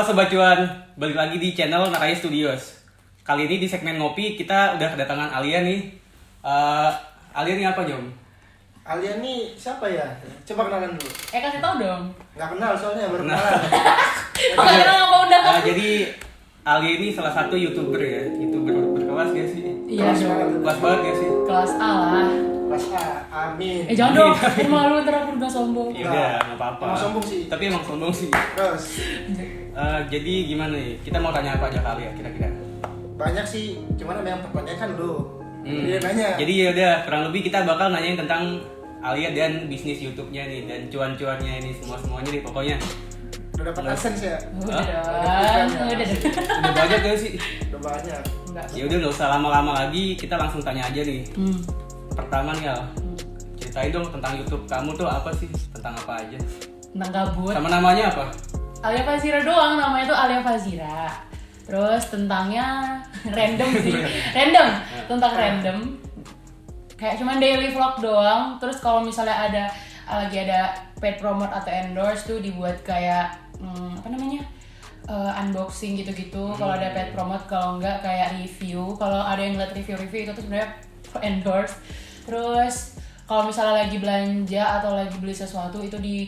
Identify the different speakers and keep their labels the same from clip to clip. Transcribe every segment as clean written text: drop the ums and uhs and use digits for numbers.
Speaker 1: Halo Sobat Cuan, balik lagi di channel Naraya Studios. Kali ini di segmen ngopi kita udah kedatangan Alia nih. Alia ini apa Jom?
Speaker 2: Alia nih siapa ya? Coba kenalan dulu.
Speaker 3: Kasih tau dong.
Speaker 2: Nggak kenal soalnya baru kenalan.
Speaker 3: Nggak kenal apa udah.
Speaker 1: Jadi Alia ini salah satu YouTuber ya. YouTuber berkelas gak sih?
Speaker 3: Iya
Speaker 2: Kelas banget.
Speaker 1: Kelas banget gak sih?
Speaker 3: Kelas A lah.
Speaker 2: Kelas A, amin.
Speaker 3: Jangan dong, aku malu ntar aku udah sombong.
Speaker 1: Iya udah, nggak apa-apa.
Speaker 2: Emang sombong sih.
Speaker 1: Tapi emang sombong sih.
Speaker 2: Terus
Speaker 1: Jadi gimana nih? Kita mau tanya apa aja ke Alia kira-kira?
Speaker 2: banyak sih, cuman ada yang pertanyaan dulu. Dia nanya.
Speaker 1: Jadi ya udah, kurang lebih kita bakal nanyain tentang Alia dan bisnis YouTube-nya nih dan cuan-cuannya ini semuanya nih pokoknya.
Speaker 2: Udah dapat AdSense ya?
Speaker 3: Udah
Speaker 2: Hah?
Speaker 3: dong, udah dong.
Speaker 1: Udah banyak gak sih?
Speaker 2: Udah banyak.
Speaker 3: Enggak.
Speaker 1: Ya udah nggak usah lama-lama lagi, kita langsung tanya aja nih. Pertama nih Al, ceritain dong tentang YouTube kamu tuh apa sih? Tentang apa aja?
Speaker 3: Tentang gabut.
Speaker 1: Sama namanya apa?
Speaker 3: Alia Fazira doang, namanya tuh Alia Fazira. Terus tentangnya random sih, tentang random. Kayak cuman daily vlog doang. Terus kalau misalnya lagi ada paid promote atau endorse tuh dibuat kayak unboxing gitu-gitu. Kalau ada paid promote, kalau enggak kayak review. Kalau ada yang ngeliat review itu tuh sebenarnya endorse. Terus kalau misalnya lagi belanja atau lagi beli sesuatu itu di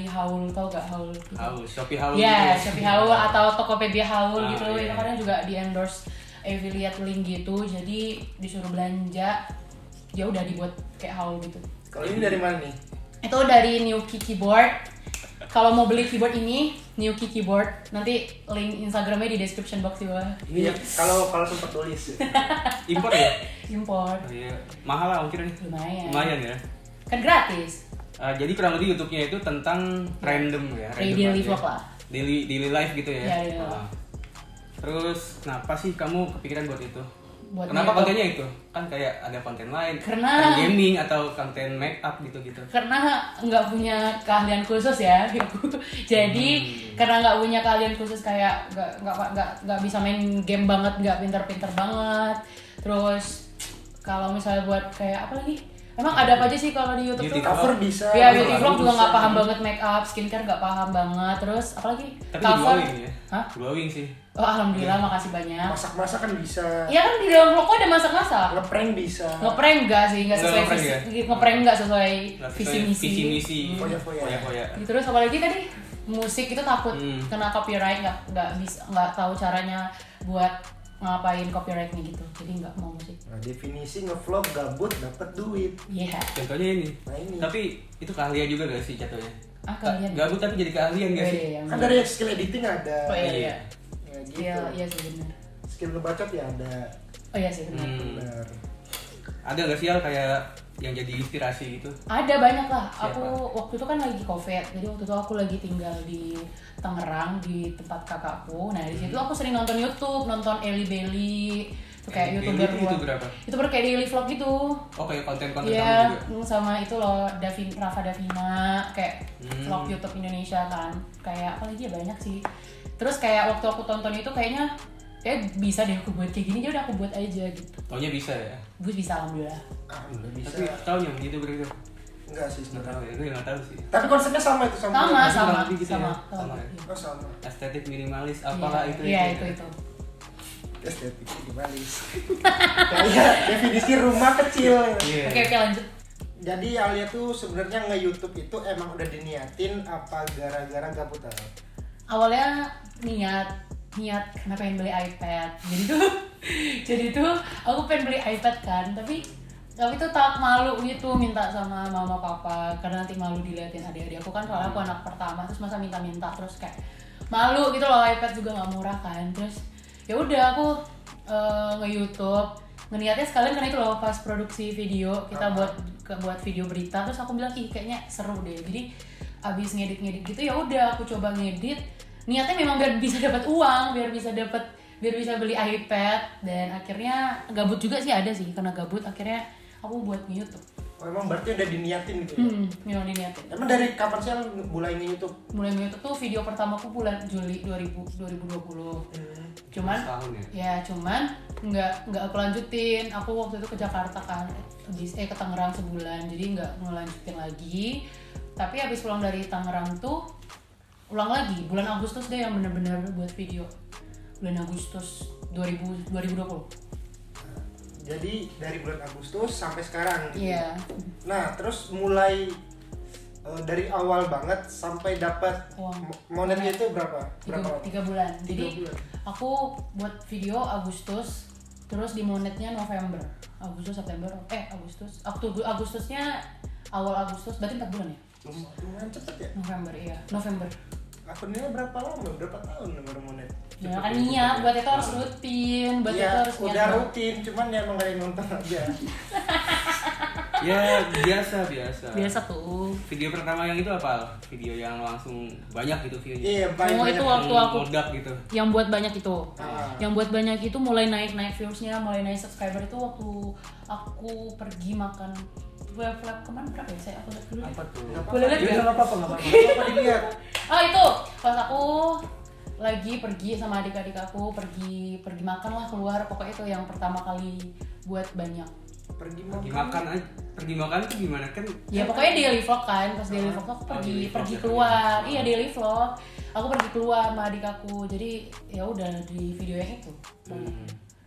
Speaker 3: haul, tau gak haul gitu?
Speaker 1: Haul, Shopee Haul.
Speaker 3: Ya,
Speaker 1: gitu.
Speaker 3: Shopee Haul atau Tokopedia Haul gitu.
Speaker 1: Iya.
Speaker 3: Itu kadang juga di endorse affiliate link gitu. Jadi disuruh belanja, ya udah dibuat kayak haul gitu.
Speaker 2: Kalau ini dari mana nih?
Speaker 3: Itu dari Newkey Keyboard. Kalau mau beli keyboard ini, Newkey Keyboard, nanti link Instagramnya di description box di bawah.
Speaker 2: Iya, kalau sempat tulis.
Speaker 1: Impor ya?
Speaker 3: Import.
Speaker 1: Oh, iya. Mahal lah mungkin.
Speaker 3: Lumayan
Speaker 1: Ya.
Speaker 3: Kan gratis.
Speaker 1: Jadi kurang lebih YouTube-nya itu tentang random ya.
Speaker 3: Kayak
Speaker 1: random
Speaker 3: daily
Speaker 1: aja.
Speaker 3: vlog lah.
Speaker 1: Daily life gitu ya.
Speaker 3: Iya, iya.
Speaker 1: Terus kenapa sih kamu kepikiran buat itu?
Speaker 3: Buat
Speaker 1: Kenapa
Speaker 3: YouTube.
Speaker 1: kontennya itu? Kan kayak ada konten lain,
Speaker 3: Karena-
Speaker 1: konten gaming atau konten make up gitu-gitu.
Speaker 3: Karena nggak punya keahlian khusus ya. Jadi karena nggak punya keahlian khusus kayak nggak bisa main game banget, nggak pinter-pinter banget. Terus kalau misalnya buat kayak apa lagi? Emang ada apa aja sih kalau di YouTube
Speaker 1: Beauty
Speaker 3: tuh?
Speaker 2: Cover bisa.
Speaker 3: Ya beauty
Speaker 2: lagu
Speaker 3: vlog juga
Speaker 2: bisa.
Speaker 3: nggak paham banget, make up, skincare nggak paham banget. Terus apalagi
Speaker 1: Tapi di glowing ya?
Speaker 3: Hah?
Speaker 1: Glowing sih.
Speaker 3: Oh alhamdulillah, makasih banyak.
Speaker 2: Masak-masak kan bisa.
Speaker 3: Iya kan di dalam vlogku ada masak-masak.
Speaker 2: Ngeprank bisa.
Speaker 3: Ngeprank enggak sih, enggak
Speaker 1: Nggak
Speaker 3: sesuai
Speaker 1: ngeprank
Speaker 3: visi,
Speaker 1: ya?
Speaker 3: ngeprank enggak sesuai
Speaker 1: Nggak
Speaker 3: visi
Speaker 1: sesuai
Speaker 3: misi.
Speaker 1: Visi misi.
Speaker 2: Foya-foya.
Speaker 3: Terus apalagi tadi musik itu takut
Speaker 1: Hmm.
Speaker 3: kena copyright, nggak tahu caranya buat ngapain copyrightnya gitu. Jadi nggak mau musik.
Speaker 2: Nah, definisi ngevlog gabut dapat duit.
Speaker 3: Iya.
Speaker 1: Contohnya ini.
Speaker 2: Nah, ini.
Speaker 1: Tapi itu keahlian juga gak sih jatuhnya?
Speaker 3: Keahlian.
Speaker 1: Gabut tapi jadi keahlian gak sih?
Speaker 3: Iya,
Speaker 2: Kan dari skill editing ada.
Speaker 3: Oh iya iya.
Speaker 2: Ya gitu.
Speaker 3: Iya iya sih benar.
Speaker 2: Skill ngebacot ya ada.
Speaker 3: Oh iya sih benar.
Speaker 2: Benar.
Speaker 1: Ada gak sih Al kayak yang jadi inspirasi gitu?
Speaker 3: Ada banyak lah.
Speaker 1: Siapa?
Speaker 3: Aku waktu itu kan lagi COVID. Jadi waktu itu aku lagi tinggal di Tangerang di tempat kakakku. Nah di situ aku sering nonton YouTube, nonton Ellie Belly. Itu kayak
Speaker 1: Ellie
Speaker 3: YouTuber
Speaker 1: Belly itu berapa?
Speaker 3: YouTuber kayak daily vlog gitu.
Speaker 1: Oh kayak konten-konten
Speaker 3: Iya,
Speaker 1: kamu juga?
Speaker 3: sama itu loh Rafa Davina kayak
Speaker 1: Hmm.
Speaker 3: vlog YouTube Indonesia kan. Kayak apa lagi ya banyak sih. Terus kayak waktu aku tonton itu kayaknya bisa deh aku buat kayak gini, ya udah aku buat aja gitu.
Speaker 1: Taunya bisa ya?
Speaker 3: Gue bisa alhamdulillah.
Speaker 2: Alhamdulillah bisa.
Speaker 1: Tapi tau yang gitu begitu?
Speaker 2: Enggak sih
Speaker 1: Nggak
Speaker 2: sebenarnya.
Speaker 1: tahu ya, gue nggak tahu sih.
Speaker 2: Tapi konsepnya sama itu sama.
Speaker 3: Sama
Speaker 1: kurang
Speaker 3: sama
Speaker 1: lebih gitu
Speaker 3: sama.
Speaker 1: ya? Sama ya?
Speaker 2: Oh sama.
Speaker 1: Estetik minimalis, apalah
Speaker 3: Iya,
Speaker 1: itu.
Speaker 3: Iya
Speaker 1: ya?
Speaker 3: itu.
Speaker 2: Estetik minimalis. Kayak definisi rumah kecil.
Speaker 1: Iya.
Speaker 3: Oke lanjut.
Speaker 2: Jadi Alia tuh sebenarnya nge-YouTube itu emang udah diniatin apa gara-gara gabut aja?
Speaker 3: Awalnya niat karena pengen beli iPad. Jadi tuh aku pengen beli iPad kan, tapi tuh tak malu gitu minta sama mama papa karena nanti malu diliatin adik-adik aku kan, soalnya aku anak pertama, terus masa minta terus kayak malu gitu loh, iPad juga nggak murah kan. Terus ya udah aku nge-YouTube, ngeniatnya sekalian karena itu loh pas produksi video kita buat video berita. Terus aku bilang kayaknya seru deh, jadi abis ngedit gitu ya udah aku coba ngedit, niatnya memang biar bisa dapat uang, biar bisa beli iPad. Dan akhirnya gabut juga sih, ada sih karena gabut akhirnya aku buat YouTube.
Speaker 2: Oh, emang berarti udah diniatin gitu ya?
Speaker 3: Memang diniatin.
Speaker 2: Emang dari kapan sih mulai nge-YouTube?
Speaker 3: Mulai YouTube tuh video pertamaku bulan Juli 2020. Cuman
Speaker 1: Setahun ya?
Speaker 3: ya cuman nggak aku lanjutin. Aku waktu itu ke Jakarta kan, ke Tangerang sebulan, jadi nggak ngelanjutin lagi. Tapi habis pulang dari Tangerang tuh ulang lagi bulan Agustus deh yang benar-benar buat video. Bulan Agustus 2020.
Speaker 2: Jadi dari bulan Agustus sampai sekarang gitu.
Speaker 3: Iya.
Speaker 2: Nah, terus mulai dari awal banget sampai dapat
Speaker 3: Uang.
Speaker 2: monetnya itu berapa?
Speaker 3: 3 bulan. Jadi
Speaker 2: 3 bulan.
Speaker 3: aku buat video Agustus, terus di monetnya November. Agustus, September, Agustusnya awal Agustus, berarti 4 bulan ya?
Speaker 2: Lumayan cepet ya?
Speaker 3: November, iya. November.
Speaker 2: Akunnya berapa lama? Berapa tahun baru monet?
Speaker 3: Ya kan niat, buat itu harus rutin, buat itu
Speaker 2: Ya,
Speaker 3: harus
Speaker 2: udah
Speaker 3: niat.
Speaker 2: rutin, cuman ya emang gak ada yang nonton aja.
Speaker 1: Ya biasa.
Speaker 3: Biasa tuh.
Speaker 1: Video pertama yang itu apa? Video yang langsung banyak gitu view-nya.
Speaker 2: Iya, paling
Speaker 3: Oh,
Speaker 2: banyak.
Speaker 3: itu waktu aku
Speaker 1: meledak gitu.
Speaker 3: yang buat banyak itu.
Speaker 2: Ah.
Speaker 3: Yang buat banyak itu mulai naik views-nya, mulai naik subscriber itu waktu aku pergi makan flap kemana berapa ya? Aku lihat dulu.
Speaker 1: Apa tuh?
Speaker 2: Nggak
Speaker 3: Boleh lihat
Speaker 1: Ya,
Speaker 3: nggak?
Speaker 1: nggak apa-apa.
Speaker 2: Apa dilihat?
Speaker 3: Oh itu pas aku lagi pergi sama adik-adik aku pergi makan lah keluar, pokoknya itu yang pertama kali buat banyak.
Speaker 2: Pergi
Speaker 1: Pergi makan itu gimana kan?
Speaker 3: Ya pokoknya daily vlog kan, pas daily vlog tuh aku
Speaker 1: daily vlog
Speaker 3: pergi
Speaker 1: ya,
Speaker 3: keluar. Iya daily vlog. Aku pergi keluar sama adik aku. Jadi ya udah di video yang itu.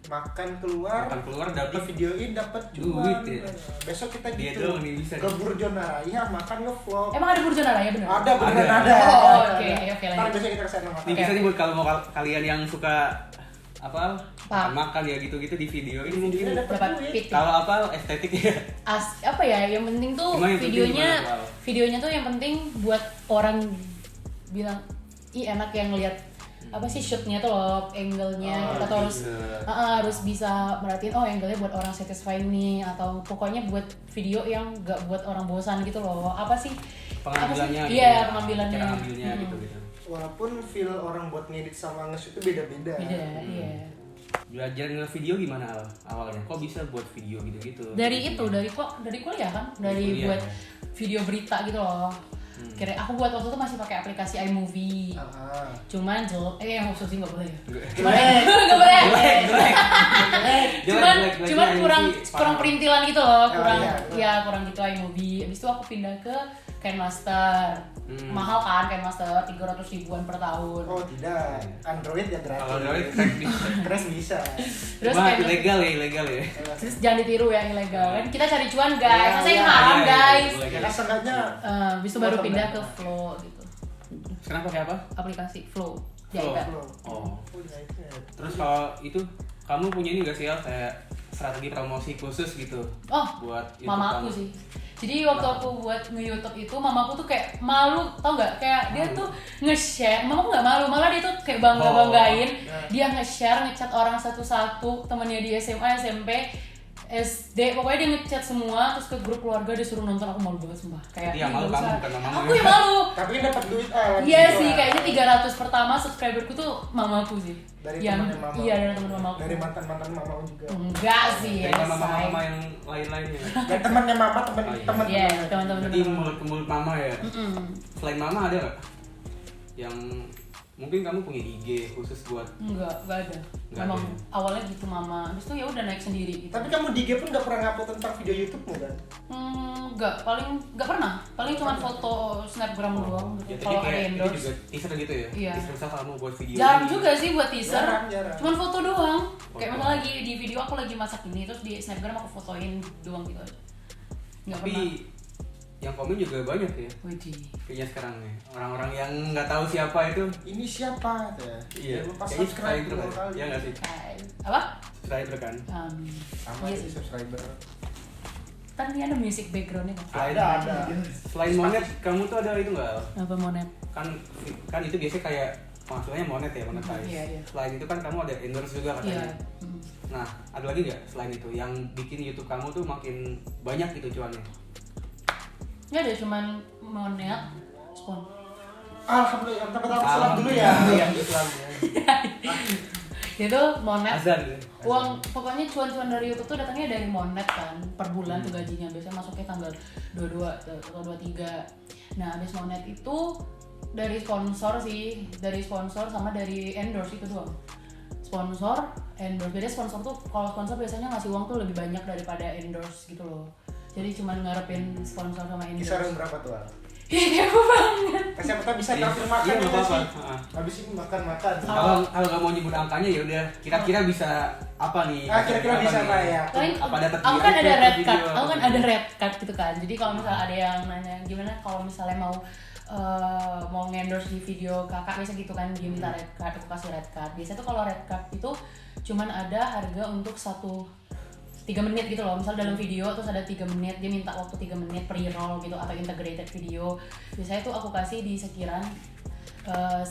Speaker 2: makan keluar
Speaker 1: dapat
Speaker 2: videoin dapat
Speaker 1: duit
Speaker 2: cuan.
Speaker 1: ya.
Speaker 2: Besok kita
Speaker 1: Dia
Speaker 2: gitu
Speaker 1: doang nih bisa
Speaker 2: ke
Speaker 1: nih.
Speaker 2: Burjona Raya makan ngevlog.
Speaker 3: Emang ada Burjona Raya bener?
Speaker 2: Ada beneran
Speaker 1: Ada.
Speaker 2: ada.
Speaker 3: Oh, oke,
Speaker 2: Ntar
Speaker 3: lanjut.
Speaker 2: besok kita kesana makan.
Speaker 1: Ini bisa nih buat kalau mau kalian yang suka apa
Speaker 3: Pak.
Speaker 1: makan ya gitu-gitu di video ini mungkin
Speaker 2: Videonya dapat
Speaker 3: Dapat
Speaker 2: duit.
Speaker 3: pit.
Speaker 1: kalau apa estetik ya.
Speaker 3: Apa ya yang penting tuh
Speaker 1: Cuma yang penting
Speaker 3: videonya
Speaker 1: gimana, Val?
Speaker 3: videonya tuh yang penting buat orang bilang ih enak yang ngeliat apa sih shootnya tuh loh, angle-nya kita tuh harus
Speaker 1: gitu.
Speaker 3: harus bisa merhatiin oh angle-nya buat orang satisfying nih, atau pokoknya buat video yang gak buat orang bosan gitu loh. Apa sih
Speaker 1: Pengambilannya
Speaker 3: apa sih?
Speaker 1: gitu
Speaker 3: Iya
Speaker 1: ya,
Speaker 3: pengambilannya.
Speaker 1: cara ngambilnya gitu.
Speaker 2: Walaupun feel orang buat ngedit sama nge-shoot itu beda-beda.
Speaker 3: Beda, iya.
Speaker 1: Belajar nge-video gimana awalnya? Kok bisa buat video gitu-gitu?
Speaker 3: Dari kuliah kan, dari
Speaker 1: kuliah,
Speaker 3: buat
Speaker 1: ya.
Speaker 3: video berita gitu loh. Kira aku buat waktu itu masih pakai aplikasi iMovie. Cuman yang khusus sih nggak boleh ya. Nggak boleh. Cuman kurang perintilan gitu loh, kurang gitu iMovie. Abis itu aku pindah ke KineMaster. Mahal kan KineMaster, 300 ribuan per tahun.
Speaker 2: Oh tidak, Android ya gratis.
Speaker 1: Kalau Android
Speaker 2: Crash bisa.
Speaker 3: Terus
Speaker 1: cuma
Speaker 3: kayak
Speaker 1: ilegal ya.
Speaker 3: terus jangan ditiru ya, ilegal kan. Kita cari cuan guys, masa yang
Speaker 2: Iya,
Speaker 3: haram
Speaker 1: iya,
Speaker 3: guys.
Speaker 1: iya,
Speaker 2: Karena sengaja
Speaker 3: Abis itu baru pindah ke Flow gitu.
Speaker 1: Sekarang pakai apa?
Speaker 3: Aplikasi Flow. Di
Speaker 1: Flow.
Speaker 3: iPad.
Speaker 1: Oh.
Speaker 2: di iPad.
Speaker 1: Terus kalau itu kamu punya ini gak sih Al, kayak strategi promosi khusus gitu
Speaker 3: Oh,
Speaker 1: buat YouTube
Speaker 3: mama
Speaker 1: kamu?
Speaker 3: aku sih. Jadi waktu aku buat nge-YouTube itu, mamaku tuh kayak malu, tau gak? Kayak dia tuh nge-share, mamaku gak malu, malah dia tuh kayak bangga-banggain. Dia nge-share, nge-chat orang satu-satu, temennya di SMA, SMP, SD, pokoknya dia nge-chat semua, terus ke grup keluarga dia suruh nonton. Aku malu banget sumpah. Kayak
Speaker 1: Jadi yang malu
Speaker 3: nggak
Speaker 1: kamu,
Speaker 3: usah.
Speaker 1: bukan mamamu
Speaker 3: Aku
Speaker 1: ya?
Speaker 3: yang malu.
Speaker 2: Tapi kan dapat duit
Speaker 3: Iya sih, kayaknya 300 pertama subscriberku tuh mamaku sih.
Speaker 2: dari
Speaker 3: Yang-
Speaker 2: temannya mama.
Speaker 3: Iya, dari teman mamaku.
Speaker 2: Dari mantan mama juga.
Speaker 3: Enggak sih,
Speaker 1: Dari
Speaker 3: ya,
Speaker 1: mama-mama
Speaker 3: say.
Speaker 1: yang lain-lainnya.
Speaker 2: Dan temannya mama, teman
Speaker 1: Oh, iya.
Speaker 2: teman.
Speaker 3: Iya, teman-teman.
Speaker 1: Jadi mulut ke mulut mama ya.
Speaker 3: Mm-mm.
Speaker 1: Selain mama ada nggak yang mungkin kamu punya IG khusus buat
Speaker 3: Enggak ada.
Speaker 1: Nggak
Speaker 3: Memang
Speaker 1: ada.
Speaker 3: awalnya gitu mama. Habis itu ya udah naik sendiri gitu.
Speaker 2: Tapi kamu di IG pun nggak pernah ngupload tentang video YouTube-mu kan?
Speaker 3: Enggak pernah. Paling cuma foto snapgram doang
Speaker 1: ya,
Speaker 3: gitu.
Speaker 1: tadi
Speaker 3: Kalau ada
Speaker 1: kayak itu
Speaker 3: endorse.
Speaker 1: juga teaser gitu ya.
Speaker 3: Iya.
Speaker 1: Teaser misal kamu buat video
Speaker 3: Jarang
Speaker 1: ini.
Speaker 3: juga sih buat teaser.
Speaker 2: Jarang.
Speaker 3: Cuman foto doang. Kayak
Speaker 1: Foto.
Speaker 3: misalnya lagi di video aku lagi masak ini, terus di snapgram aku fotoin doang gitu aja. Enggak
Speaker 1: Tapi
Speaker 3: pernah.
Speaker 1: yang komen juga banyak ya.
Speaker 3: Widih.
Speaker 1: Kayaknya sekarang nih orang-orang yang nggak tahu siapa itu.
Speaker 2: Ini siapa? Ya.
Speaker 1: Iya.
Speaker 2: Lupa
Speaker 1: Kayaknya
Speaker 2: subscribe
Speaker 1: subscriber
Speaker 2: dua
Speaker 1: kan.
Speaker 2: kali.
Speaker 1: Ya nggak sih?
Speaker 3: Apa?
Speaker 1: Subscriber kan.
Speaker 2: Sama
Speaker 3: Iya
Speaker 2: sih
Speaker 3: sih.
Speaker 2: subscriber.
Speaker 3: Kan ini ada music backgroundnya kan?
Speaker 2: Ada.
Speaker 1: Selain monet, kamu tuh ada itu nggak?
Speaker 3: Apa monet?
Speaker 1: Kan itu biasanya kayak maksudnya monet ya, monetize.
Speaker 3: Iya.
Speaker 1: Selain itu kan kamu ada endorse juga
Speaker 3: Iya.
Speaker 1: katanya. Nah, ada lagi nggak selain itu yang bikin YouTube kamu tuh makin banyak gitu cuannya?
Speaker 3: Ya ada cuman monet, spon.
Speaker 2: Alhamdulillah, pertama salam dulu ya.
Speaker 1: Iya, Islam ya.
Speaker 3: Itu monet.
Speaker 1: Azan ya.
Speaker 3: Uang pokoknya cuan-cuan dari YouTube tuh datangnya dari monet kan, per bulan tuh gajinya biasanya masuknya tanggal 22 atau 23. Nah, habis monet itu dari sponsor sih, dari sponsor sama dari endorse itu doang. Sponsor, endorse. Beda sponsor tuh kalau sponsor biasanya ngasih uang tuh lebih banyak daripada endorse gitu loh. Jadi cuma ngarepin sponsor sama endorse.
Speaker 2: Kisaran berapa tuh? Al?
Speaker 3: Iya kepo banget.
Speaker 2: Siapa tahu bisa traktir makan
Speaker 1: Iya,
Speaker 2: ya
Speaker 1: nggak
Speaker 2: nggak
Speaker 1: apa-apa.
Speaker 2: sih? Habis ini makan-makan.
Speaker 1: Kalau nggak mau nyebut angkanya ya udah. Kira-kira bisa apa nih?
Speaker 2: Kira-kira
Speaker 1: Apa
Speaker 2: bisa
Speaker 1: nih?
Speaker 2: lah ya.
Speaker 3: Paling
Speaker 1: Apa dapat
Speaker 3: aku
Speaker 1: di
Speaker 3: kan ada
Speaker 1: iPad
Speaker 3: red
Speaker 1: video
Speaker 3: card,
Speaker 1: apa
Speaker 3: aku kan
Speaker 1: gimana?
Speaker 3: ada red card gitu kan. Jadi kalau misalnya ada yang nanya gimana kalau misalnya mau ngendorse di video kakak biasa gitu kan, dia minta red card, aku kasih red card. Biasanya tuh kalau red card itu cuman ada harga untuk 3 menit gitu loh. Misal dalam video terus ada 3 menit, dia minta waktu 3 menit pre-roll gitu atau integrated video. Biasanya tuh aku kasih di sekitaran 15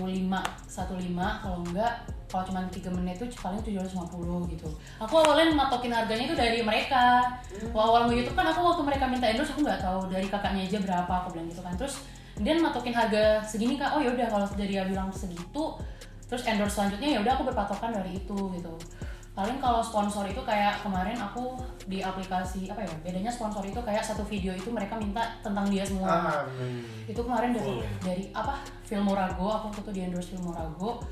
Speaker 3: kalau enggak kalau cuma 3 menit tuh paling 750 gitu. Aku awalnya matokin harganya itu dari mereka. Awal mau YouTube kan aku waktu mereka minta endorse aku nggak tahu dari kakaknya aja berapa, aku bilang gitu kan. Terus dia matokin harga segini Kak. Oh ya udah kalau dari dia bilang segitu, terus endorse selanjutnya ya udah aku berpatokan dari itu gitu. Paling kalau sponsor itu kayak kemarin aku di aplikasi apa ya, bedanya sponsor itu kayak satu video itu mereka minta tentang dia semua. Itu kemarin dari apa, Filmorago, aku waktu itu di endorse Filmorago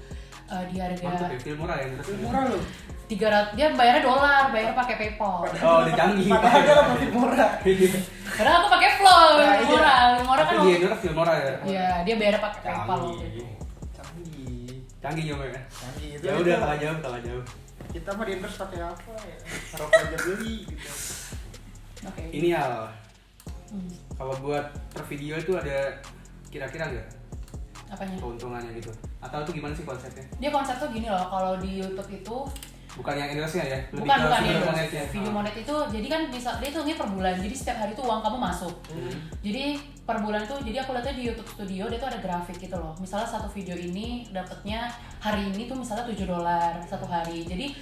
Speaker 3: di harga
Speaker 1: Mantap ya, film murah ya.
Speaker 2: Murah loh.
Speaker 3: 300, dia bayarnya dolar, bayarnya pakai PayPal.
Speaker 1: Oh, udah canggih.
Speaker 2: Padahal dia lah lebih murah.
Speaker 3: Karena aku pakai Flow,
Speaker 2: Nah, iya.
Speaker 3: Filmora kan.
Speaker 1: Tapi dia endorse film murah ya.
Speaker 3: Iya, dia bayarnya pakai PayPal waktu itu.
Speaker 2: Canggih.
Speaker 1: Canggih juga ya.
Speaker 2: Canggih itu.
Speaker 1: Ya udah kalah jauh.
Speaker 2: Kita mah di endorse pakai apa ya? Rokok aja beli gitu.
Speaker 3: Oke.
Speaker 1: Ini Al. Kalau buat per video itu ada kira-kira nggak
Speaker 3: Apanya?
Speaker 1: keuntungannya gitu? Atau itu gimana sih konsepnya?
Speaker 3: Dia konsep tuh gini loh, kalau di YouTube itu
Speaker 1: Bukan yang endorse-nya ya? Lebih
Speaker 3: bukan
Speaker 1: ke
Speaker 3: ya,
Speaker 1: video monetnya.
Speaker 3: video monet itu jadi kan bisa dia itu per bulan, jadi setiap hari tuh uang kamu masuk. Jadi per bulan tuh, jadi aku lihatnya di YouTube Studio dia tuh ada grafik gitu loh. Misalnya satu video ini dapatnya hari ini tuh misalnya $7 satu hari. Jadi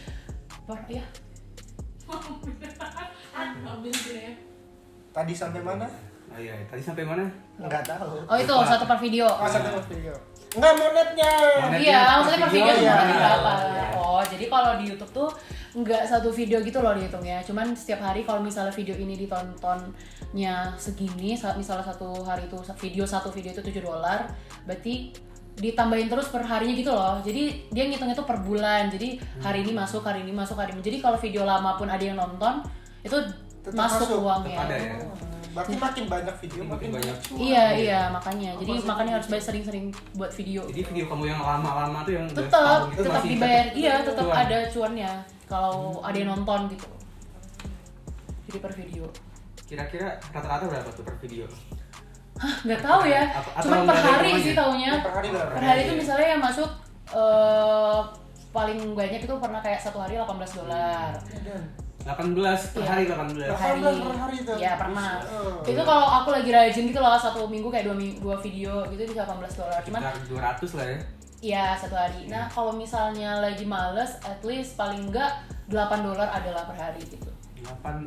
Speaker 3: ya.
Speaker 2: Tadi sampai mana?
Speaker 1: Oh iya, tadi sampai mana?
Speaker 2: Enggak tahu.
Speaker 3: Oh itu satu per video.
Speaker 2: Oh, satu video. Enggak monetnya.
Speaker 1: Monetnya
Speaker 3: Iya,
Speaker 1: per
Speaker 3: maksudnya per
Speaker 1: video,
Speaker 3: video tuh
Speaker 2: iya.
Speaker 3: monetnya berapa?
Speaker 1: Iya.
Speaker 3: Oh, jadi kalau di YouTube tuh nggak satu video gitu loh dihitungnya. Cuman setiap hari kalau misalnya video ini ditontonnya segini, misalnya satu hari itu satu video itu $7, berarti ditambahin terus per harinya gitu loh. Jadi dia ngitungnya tuh per bulan. Jadi hari ini masuk, hari ini masuk, hari ini. Jadi kalau video lama pun ada yang nonton, itu
Speaker 2: Tetap
Speaker 3: masuk
Speaker 2: masuk.
Speaker 3: uangnya.
Speaker 1: Tetap ada ya.
Speaker 2: Berarti makin banyak video
Speaker 1: Makin
Speaker 2: makin
Speaker 1: banyak.
Speaker 2: cuan.
Speaker 3: Iya, makanya. Jadi
Speaker 2: Apa sih?
Speaker 3: makanya harus bayar sering-sering buat video.
Speaker 1: Jadi video kamu yang lama-lama tuh yang udah
Speaker 3: Tetap
Speaker 1: setahun gitu
Speaker 3: tetap
Speaker 1: masih
Speaker 3: dibayar.
Speaker 1: tetap
Speaker 3: Iya, tetap
Speaker 1: cuan.
Speaker 3: ada cuannya kalau ada yang nonton gitu. Jadi per video.
Speaker 1: Kira-kira rata-rata berapa tuh per video?
Speaker 3: Hah, nggak tahu ya.
Speaker 1: Atau
Speaker 3: Cuman per
Speaker 1: nggak ada
Speaker 3: hari
Speaker 1: hitungannya?
Speaker 3: sih taunya.
Speaker 2: Per hari berapa?
Speaker 3: Per hari itu misalnya yang masuk paling banyak itu pernah kayak satu hari $18.
Speaker 1: 18 per
Speaker 3: Iya.
Speaker 1: hari 18.
Speaker 3: Per hari.
Speaker 2: Per hari itu?
Speaker 3: Iya, pernah.
Speaker 2: Oh.
Speaker 3: Itu kalau aku lagi rajin gitu loh, satu minggu kayak dua video gitu bisa $18. Cuman
Speaker 1: Sekitar 200 lah ya.
Speaker 3: iya satu hari. Nah, kalau misalnya lagi males, at least paling enggak $8 adalah per hari gitu.
Speaker 1: 8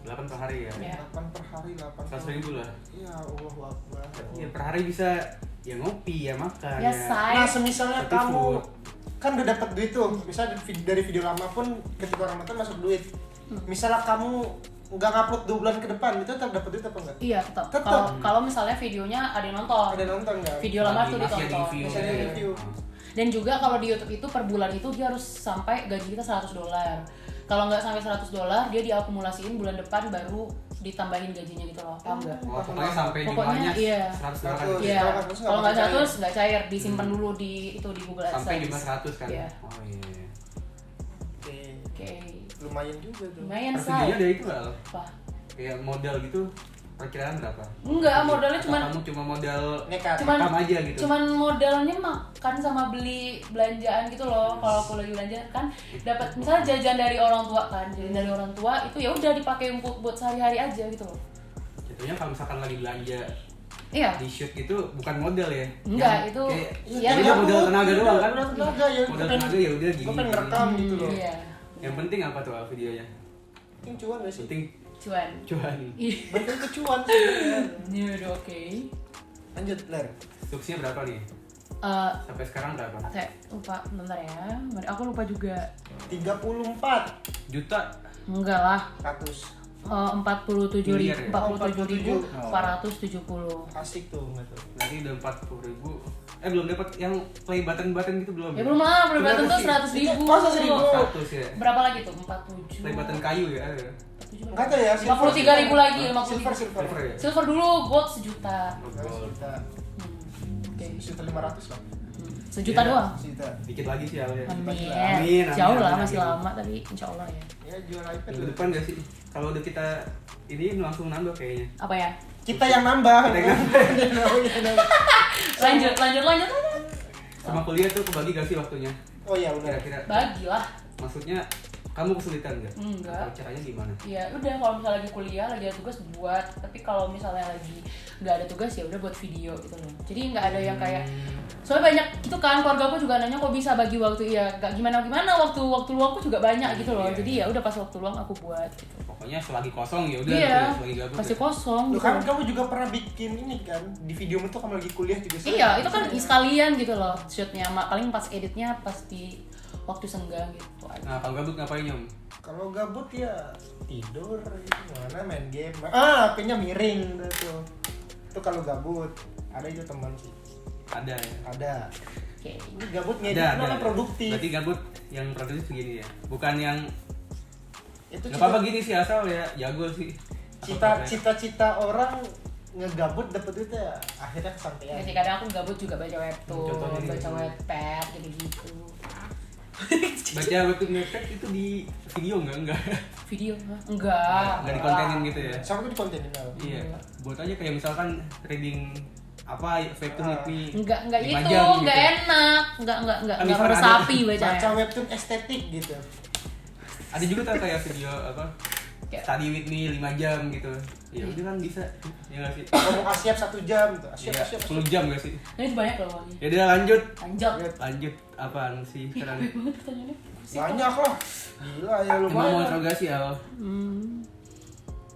Speaker 1: per hari ya.
Speaker 3: Iya.
Speaker 2: 8 per hari 8.
Speaker 1: 100.000 lah.
Speaker 2: Iya, Allahu Akbar.
Speaker 1: Ya per hari bisa ya ngopi ya makan
Speaker 3: Ya,
Speaker 1: ya.
Speaker 3: say.
Speaker 2: Nah, semisalnya
Speaker 1: Seperti
Speaker 2: kamu
Speaker 1: food.
Speaker 2: kan udah dapat duit tuh, misalnya dari video lama pun ketika orang nonton masuk duit. Misalnya kamu nggak ngupload 2 bulan ke depan, itu tetap dapat duit apa enggak?
Speaker 3: Iya, tetap.
Speaker 2: Tetap.
Speaker 3: Kalau misalnya videonya ada yang nonton.
Speaker 2: Ada nonton nggak?
Speaker 3: Video lama
Speaker 1: Masih
Speaker 3: tuh
Speaker 1: ada
Speaker 3: ditonton.
Speaker 1: review.
Speaker 2: Masih ada
Speaker 1: ya.
Speaker 2: review.
Speaker 3: Dan juga kalau di YouTube itu per bulan itu dia harus sampai gaji kita $100. Kalau nggak sampai $100, dia diakumulasiin bulan depan baru ditambahin gajinya gitu loh. Paham nggak?
Speaker 1: Oh, pokoknya sampai
Speaker 3: Pokoknya,
Speaker 1: jumlahnya
Speaker 3: iya.
Speaker 1: 100
Speaker 2: 100.
Speaker 1: dolar.
Speaker 3: Iya.
Speaker 2: Kalau nggak 100
Speaker 3: Kalau nggak
Speaker 2: nggak
Speaker 3: 100 nggak cair, disimpan dulu di Google AdSense.
Speaker 1: Sampai jumlah 100 kan.
Speaker 3: Iya.
Speaker 1: Oh iya.
Speaker 2: Oke.
Speaker 3: Oke.
Speaker 2: Lumayan juga tuh.
Speaker 3: Lumayan
Speaker 1: Per videonya
Speaker 3: say.
Speaker 1: ada itu lah.
Speaker 3: Apa?
Speaker 1: Kayak modal gitu perkiraan berapa?
Speaker 3: Enggak, modalnya
Speaker 1: Atau
Speaker 3: cuman
Speaker 1: kamu cuma modal
Speaker 2: Nekat.
Speaker 1: rekam aja gitu.
Speaker 3: Cuman modalnya makan sama beli belanjaan gitu loh. Kalau aku lagi belanja kan dapat misalnya jajan dari orang tua kan, jajan dari orang tua itu ya udah dipakai buat sehari-hari aja gitu loh.
Speaker 1: Jatuhnya kalau misalkan lagi belanja
Speaker 3: Iya.
Speaker 1: di shoot gitu bukan modal ya?
Speaker 3: Enggak,
Speaker 1: Yang
Speaker 3: itu
Speaker 1: kayak,
Speaker 3: iya,
Speaker 1: ya
Speaker 3: memang
Speaker 1: modal tenaga doang kan?
Speaker 2: Modal tenaga ya.
Speaker 1: Modal tenaga ya udah gini.
Speaker 2: Gue pengen ngerekam gitu loh.
Speaker 3: Iya.
Speaker 1: Yang penting apa tuh videonya?
Speaker 2: Penting cuan gak sih?
Speaker 1: Penting
Speaker 3: Cuan.
Speaker 1: cuan.
Speaker 3: Iya.
Speaker 2: Penting ke cuan sebenarnya.
Speaker 3: Ya udah oke.
Speaker 2: Lanjut, Ler.
Speaker 1: Subsinya berapa nih?
Speaker 3: Eh,
Speaker 1: Sampai sekarang berapa?
Speaker 3: saya lupa bentar ya. Aku lupa juga.
Speaker 2: 34
Speaker 1: Juta.
Speaker 3: Enggak lah.
Speaker 2: 100.
Speaker 3: 47.000
Speaker 1: Miliar ya?
Speaker 3: 47.470.
Speaker 2: Asik tuh nggak tuh.
Speaker 1: Berarti udah 40.000. Belum dapat yang play button gitu belum?
Speaker 3: Ya belum lah, belum
Speaker 2: Berapa
Speaker 3: tuh
Speaker 2: sih?
Speaker 3: 100.000.
Speaker 2: Masa 1.000?
Speaker 1: 100 ya.
Speaker 3: Berapa lagi tuh? 47.
Speaker 1: Play button kayu ya ada.
Speaker 3: juga.
Speaker 2: Enggak tahu ya,
Speaker 3: 53.000 lagi,
Speaker 2: silver
Speaker 1: silver ya?
Speaker 3: Silver dulu, gold 1 juta.
Speaker 2: Sejuta.
Speaker 3: Oke.
Speaker 2: 1.500 lah.
Speaker 3: 1 juta
Speaker 1: Iya.
Speaker 3: doang.
Speaker 2: Sejuta.
Speaker 1: Dikit lagi sih Al ya.
Speaker 3: Amin.
Speaker 1: Amin,
Speaker 3: Jauh
Speaker 1: amin,
Speaker 3: lah,
Speaker 1: amin,
Speaker 3: masih
Speaker 1: amin.
Speaker 3: lama tapi insya Allah ya.
Speaker 2: Ya jual iPad
Speaker 1: Minggu
Speaker 2: dulu.
Speaker 1: depan gak sih? Kalau udah kita ini langsung nambah kayaknya.
Speaker 3: Apa ya?
Speaker 2: Kita yang nambah.
Speaker 1: Kita yang
Speaker 3: Lanjut.
Speaker 1: Sama kuliah tuh kebagi gak sih waktunya?
Speaker 2: Oh iya udah.
Speaker 1: Kira-kira.
Speaker 3: Bagilah.
Speaker 1: Maksudnya kamu kesulitan nggak?
Speaker 3: Enggak.
Speaker 1: Atau caranya gimana?
Speaker 3: Ya udah kalau misalnya lagi kuliah, lagi ada tugas buat. Tapi kalau misalnya lagi nggak ada tugas ya udah buat video gitu loh. Jadi nggak ada yang kayak soalnya banyak gitu kan, keluarga aku juga nanya kok bisa bagi waktu, ya nggak gimana waktu luangku juga banyak gitu loh.
Speaker 1: Iya.
Speaker 3: Jadi ya udah pas waktu luang aku buat gitu.
Speaker 1: Pokoknya selagi kosong ya udah,
Speaker 3: Iya,
Speaker 1: gitu, selagi gabut.
Speaker 3: pasti
Speaker 1: ya.
Speaker 3: kosong.
Speaker 2: Lu
Speaker 3: gitu.
Speaker 2: kan kamu juga pernah bikin ini kan di video itu kamu lagi kuliah juga sering.
Speaker 3: Iya, itu kan sekalian gitu loh shootnya. Paling pas editnya pas di waktu senggang gitu aja.
Speaker 1: Nah, kalau gabut ngapain Nyom?
Speaker 2: Kalau gabut ya tidur, gimana main game. HP-nya miring tuh. Itu kalau gabut. Ada itu teman sih.
Speaker 1: Ada ya.
Speaker 2: Ada.
Speaker 3: Oke.
Speaker 2: Ini gabut ngedit
Speaker 1: Ada.
Speaker 2: mana produktif.
Speaker 1: Berarti gabut yang produktif begini ya. Bukan yang
Speaker 2: Itu
Speaker 1: nggak apa-apa gini sih asal ya jago sih.
Speaker 2: cita-cita orang ngegabut dapet duit ya akhirnya kesampaian.
Speaker 3: Ya sih, kadang aku gabut juga baca webtoon,
Speaker 1: Contohnya nih.
Speaker 3: baca Wattpad gitu-gitu.
Speaker 1: Baca webtoon Wattpad itu di video enggak?
Speaker 3: Video enggak.
Speaker 1: Nggak dikontenin gitu ya.
Speaker 2: Sama tuh di kontenin tau.
Speaker 1: Iya. Buat aja kayak misalkan reading apa webtoon ini.
Speaker 3: Enggak
Speaker 1: 5
Speaker 3: itu,
Speaker 1: jam
Speaker 3: enggak
Speaker 1: gitu.
Speaker 3: enak. Enggak
Speaker 1: Kan misalnya
Speaker 3: meresapi
Speaker 2: Baca
Speaker 3: bacanya.
Speaker 2: webtoon estetik gitu.
Speaker 1: Ada juga tuh kayak video apa?
Speaker 3: Kayak-
Speaker 1: Study with me 5 jam gitu. Ya udah kan bisa. Ya enggak sih?
Speaker 2: Ngomong Asyap 1 jam tuh.
Speaker 1: Iya,
Speaker 2: Asyap.
Speaker 1: 10 jam gak sih?
Speaker 3: Ini itu banyak loh Wali.
Speaker 1: Ya udah lanjut.
Speaker 3: Lanjut.
Speaker 1: Apaan sih sekarang?
Speaker 3: Banyak banget pertanyaannya.
Speaker 2: Banyak lah. Gila ya
Speaker 1: Emang mau
Speaker 2: lumayan.
Speaker 1: interogasi Al.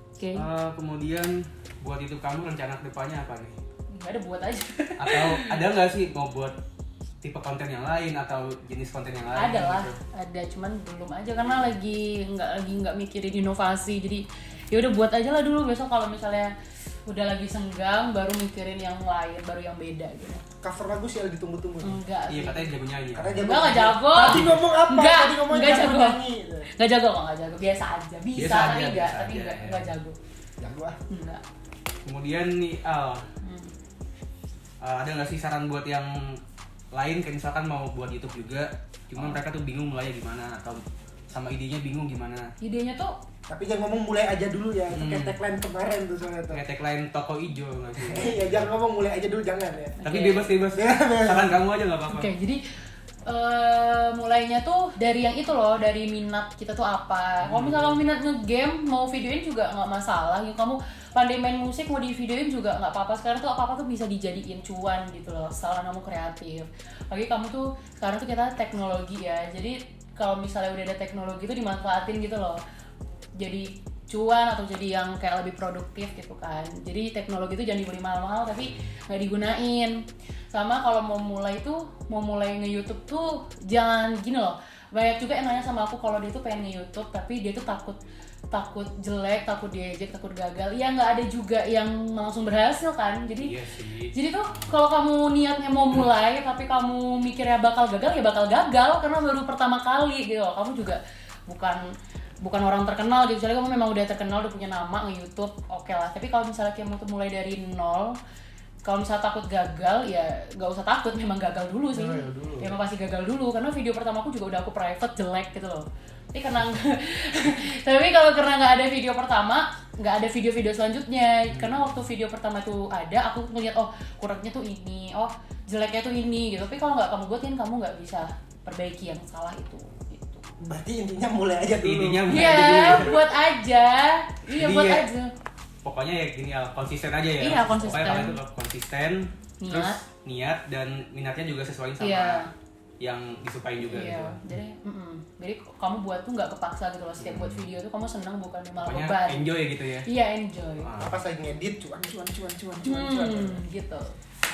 Speaker 3: Oke.
Speaker 1: Kemudian buat itu kamu rencana kedepannya apa nih?
Speaker 3: Enggak ada buat aja.
Speaker 1: Atau ada nggak sih mau buat tipe konten yang lain atau jenis konten yang lain?
Speaker 3: Ada lah,
Speaker 1: gitu?
Speaker 3: ada cuman belum aja karena lagi nggak mikirin inovasi. Jadi ya udah buat aja lah dulu, besok kalau misalnya udah lagi senggang baru mikirin yang lain, baru yang beda gitu.
Speaker 2: Cover lagu sih yang ditunggu-tunggu nih.
Speaker 3: Enggak
Speaker 1: Iya
Speaker 3: sih.
Speaker 1: katanya jago nyanyi.
Speaker 2: Karena jago.
Speaker 3: Enggak jago.
Speaker 2: Tadi ngomong apa?
Speaker 3: Enggak,
Speaker 2: Tadi ngomong
Speaker 3: enggak
Speaker 2: jago
Speaker 3: jago.
Speaker 2: nyanyi.
Speaker 3: Enggak jago kok, enggak jago. Biasa aja. Bisa,
Speaker 1: Biasa
Speaker 3: tapi
Speaker 1: aja,
Speaker 3: enggak,
Speaker 1: biasa
Speaker 3: tapi
Speaker 1: aja, ya.
Speaker 3: enggak jago.
Speaker 2: Jago ah.
Speaker 3: Enggak.
Speaker 1: Kemudian nih Al,
Speaker 3: Hmm.
Speaker 1: ada nggak sih saran buat yang lain kayak misalkan mau buat YouTube juga, cuma mereka tuh bingung mulainya gimana atau sama idenya bingung gimana?
Speaker 3: Idenya tuh
Speaker 2: Tapi jangan ngomong mulai aja dulu ya. Itu kayak tagline kemarin tuh soalnya tuh.
Speaker 1: Kayak tagline toko ijo nggak sih?
Speaker 2: Iya, jangan ngomong mulai aja dulu jangan ya.
Speaker 1: Tapi
Speaker 3: Oke.
Speaker 1: bebas.
Speaker 2: Ya, bebas.
Speaker 1: Saran kamu aja nggak apa-apa.
Speaker 3: Oke, jadi mulainya tuh dari yang itu loh, dari minat kita tuh apa. Kalau misalnya kamu minat nge-game, mau videoin juga nggak masalah. Yang kamu pandai main musik, mau di videoin juga nggak apa-apa. Sekarang tuh apa-apa tuh bisa dijadiin cuan gitu loh, selama kamu kreatif. Lagi kamu tuh, sekarang tuh kita teknologi ya. Jadi kalau misalnya udah ada teknologi itu dimanfaatin gitu loh. Jadi cuan atau jadi yang kayak lebih produktif gitu kan. Jadi teknologi itu jangan dibeli mahal-mahal tapi nggak digunain. Sama kalau mau mulai nge-YouTube tuh jangan gini loh. Banyak juga yang nanya sama aku kalau dia tuh pengen nge-YouTube tapi dia tuh takut jelek, takut diejek, takut gagal. Ya nggak ada juga yang langsung berhasil kan. Jadi
Speaker 1: Iya sih.
Speaker 3: jadi tuh kalau kamu niatnya mau mulai tapi kamu mikirnya bakal gagal ya bakal gagal karena baru pertama kali gitu. Kamu juga bukan orang terkenal gitu. Misalnya kamu memang udah terkenal, udah punya nama nge-YouTube, oke lah. Tapi kalau misalnya kamu tuh mulai dari nol, kalau misalnya takut gagal ya nggak usah takut, memang gagal dulu sih. Ya memang pasti gagal dulu karena video pertama aku juga udah aku private jelek gitu loh. Tapi kalau karena nggak ada video pertama, nggak ada video-video selanjutnya. Karena waktu video pertama tuh ada, aku ngeliat oh kurangnya tuh ini, oh jeleknya tuh ini gitu. Tapi kalau nggak kamu buatin, kamu nggak bisa perbaiki yang salah itu. Gitu.
Speaker 2: Berarti intinya mulai aja dulu.
Speaker 1: Intinya mulai
Speaker 3: Iya,
Speaker 1: aja dulu ya.
Speaker 3: buat aja. Iya,
Speaker 1: Jadi
Speaker 3: buat
Speaker 1: ya,
Speaker 3: aja.
Speaker 1: Pokoknya ya gini Al, konsisten aja ya.
Speaker 3: Iya, konsisten.
Speaker 1: Pokoknya kalian tuh konsisten,
Speaker 3: Niat.
Speaker 1: terus niat dan minatnya juga sesuai sama
Speaker 3: Iya.
Speaker 1: yang disukain juga
Speaker 3: Iya,
Speaker 1: gitu.
Speaker 3: jadi kamu buat tuh nggak kepaksa gitu loh. Setiap buat video tuh kamu senang bukan malah
Speaker 1: Pokoknya
Speaker 3: beban.
Speaker 1: enjoy gitu ya.
Speaker 3: Iya, enjoy.
Speaker 1: Ah.
Speaker 2: Pas lagi ngedit cuan.
Speaker 3: Gitu.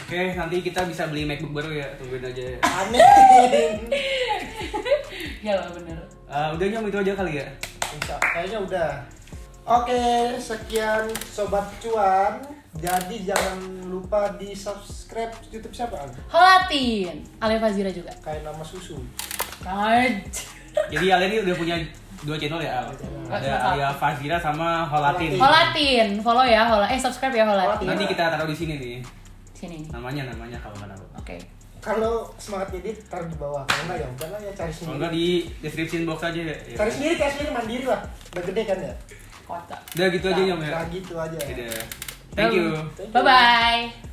Speaker 1: Oke, nanti kita bisa beli MacBook baru ya, tungguin aja ya.
Speaker 2: Amin.
Speaker 3: Ya lah bener.
Speaker 1: Udah Nyom, itu aja kali ya.
Speaker 2: Kayaknya udah. Oke, sekian sobat cuan. Jadi jangan lupa di subscribe YouTube siapa? Al?
Speaker 3: Holatin, Ale Fazira juga.
Speaker 2: Kayak nama susu.
Speaker 3: Kaj.
Speaker 1: Jadi Alia ini udah punya 2 channel ya, Al. Ada Alia Fazira sama Holatin.
Speaker 3: Holatin, follow ya, subscribe ya Holatin.
Speaker 1: Nanti kita taruh di sini nih.
Speaker 3: Sini.
Speaker 1: Namanya kalau nggak tahu.
Speaker 3: Oke.
Speaker 2: Kalau semangat edit taruh di bawah. Kalau enggak ya udahlah ya cari
Speaker 1: Kalau
Speaker 2: sendiri.
Speaker 1: nggak di description box aja ya.
Speaker 2: Cari sendiri mandiri lah. Udah gede kan ya.
Speaker 3: Kota.
Speaker 1: Udah gitu aja Nyom ya.
Speaker 2: Udah gitu aja.
Speaker 1: Udah. Thank you.
Speaker 3: Bye bye.